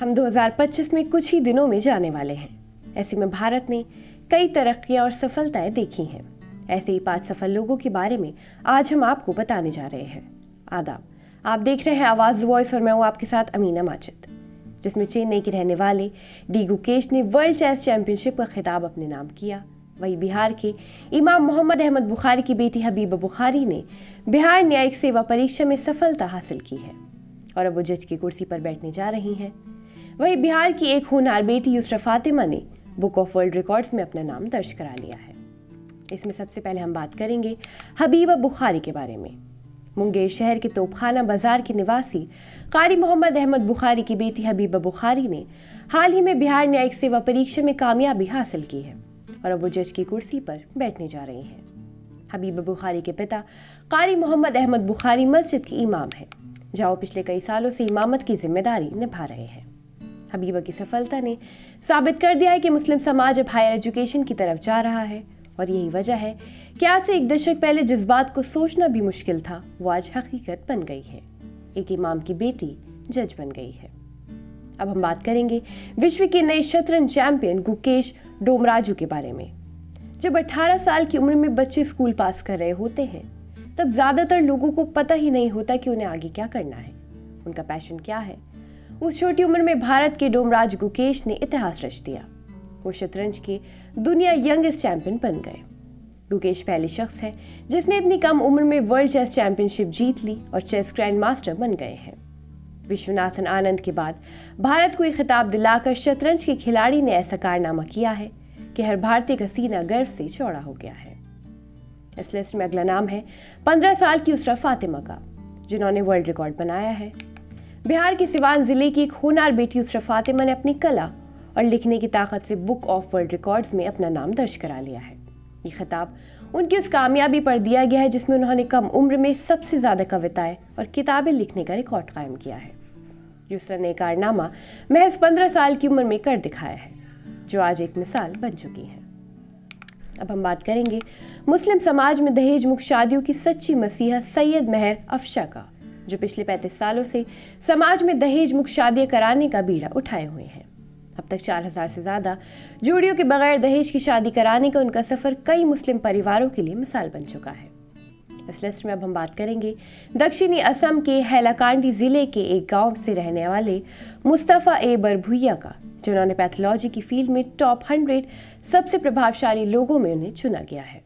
हम 2025 में कुछ ही दिनों में जाने वाले हैं। ऐसे में भारत ने कई तरक्कियां और सफलताएं देखी हैं। ऐसे ही 5 सफल लोगों के बारे में आज हम आपको बताने जा रहे हैं। आदाब, आप देख रहे हैं आवाज़ वॉइस और मैं हूँ आपके साथ अमीना माजिद। जिसमें चेन्नई के रहने वाले डी गुकेश ने वर्ल्ड चेस चैंपियनशिप का खिताब अपने नाम किया। वहीं बिहार के इमाम मोहम्मद अहमद बुखारी की बेटी हबीबा बुखारी ने बिहार न्यायिक सेवा परीक्षा में सफलता हासिल की है और अब वो जज की कुर्सी पर बैठने जा रही हैं। वहीं बिहार की एक होनहार बेटी युसरा फातिमा ने बुक ऑफ वर्ल्ड रिकॉर्ड्स में अपना नाम दर्ज करा लिया है। इसमें सबसे पहले हम बात करेंगे हबीबा बुखारी के बारे में। मुंगेर शहर के तोपखाना बाजार के निवासी कारी मोहम्मद अहमद बुखारी की बेटी हबीबा बुखारी ने हाल ही में बिहार न्यायिक सेवा परीक्षा में कामयाबी हासिल की है और अब वो जज की कुर्सी पर बैठने जा रही हैं। हबीबा बुखारी के पिता कारी मोहम्मद अहमद बुखारी मस्जिद के इमाम हैं, जहाँ वो पिछले कई सालों से इमामत की जिम्मेदारी निभा रहे हैं। हबीबा की सफलता ने साबित कर दिया है कि मुस्लिम समाज अब हायर एजुकेशन की तरफ जा रहा है और यही वजह है कि आज से 1 दशक पहले जिस बात को सोचना भी मुश्किल था वो आज हकीकत बन गई है। एक इमाम की बेटी जज बन गई है। अब हम बात करेंगे विश्व के नए शतरंज चैंपियन गुकेश डोमराजू के बारे में। जब 18 साल की उम्र में बच्चे स्कूल पास कर रहे होते हैं तब ज्यादातर लोगों को पता ही नहीं होता कि उन्हें आगे क्या करना है, उनका पैशन क्या है। उस छोटी उम्र में भारत के डोमराज गुकेश ने इतिहास रच दिया। वो शतरंज के दुनिया यंगेस्ट चैंपियन बन गए। गुकेश पहले शख्स है जिसने इतनी कम उम्र में वर्ल्ड चेस चैंपियनशिप जीत ली और चेस ग्रैंड मास्टर बन गए हैं। विश्वनाथन आनंद के बाद भारत को ये खिताब दिलाकर शतरंज के खिलाड़ी ने ऐसा कारनामा किया है कि हर भारतीय का सीना गर्व से चौड़ा हो गया है। इस लिस्ट में अगला नाम है 15 साल की युसरा फातिमा का, जिन्होंने वर्ल्ड रिकॉर्ड बनाया है। बिहार के सिवान जिले की एक होनहार बेटी युसरा फातिमा ने अपनी कला और लिखने की ताकत से बुक ऑफ वर्ल्ड रिकॉर्ड्स में अपना नाम दर्ज करा लिया है। ये खिताब उनकी उस कामयाबी पर दिया गया है जिसमें उन्होंने कम उम्र में सबसे ज्यादा कविताएं और किताबें लिखने का रिकॉर्ड कायम किया है। युसरा ने कारनामा महज 15 साल की उम्र में कर दिखाया है, जो आज एक मिसाल बन चुकी है। अब हम बात करेंगे मुस्लिम समाज में दहेज मुक्त शादियों की सच्ची मसीहा सैयद मेहर अफशा का, जो पिछले 35 सालों से समाज में दहेज मुक्त शादियां कराने का बीड़ा उठाए हुए हैं। अब तक 4000 से ज्यादा जोड़ियों के बगैर दहेज की शादी कराने का उनका सफर कई मुस्लिम परिवारों के लिए मिसाल बन चुका है। इस लिस्ट में अब हम बात करेंगे दक्षिणी असम के हैलाकांडी जिले के एक गांव से रहने वाले मुस्तफा ए बरभुइया का, जिन्होंने पैथोलॉजी की फील्ड में टॉप 100 सबसे प्रभावशाली लोगों में उन्हें चुना गया है।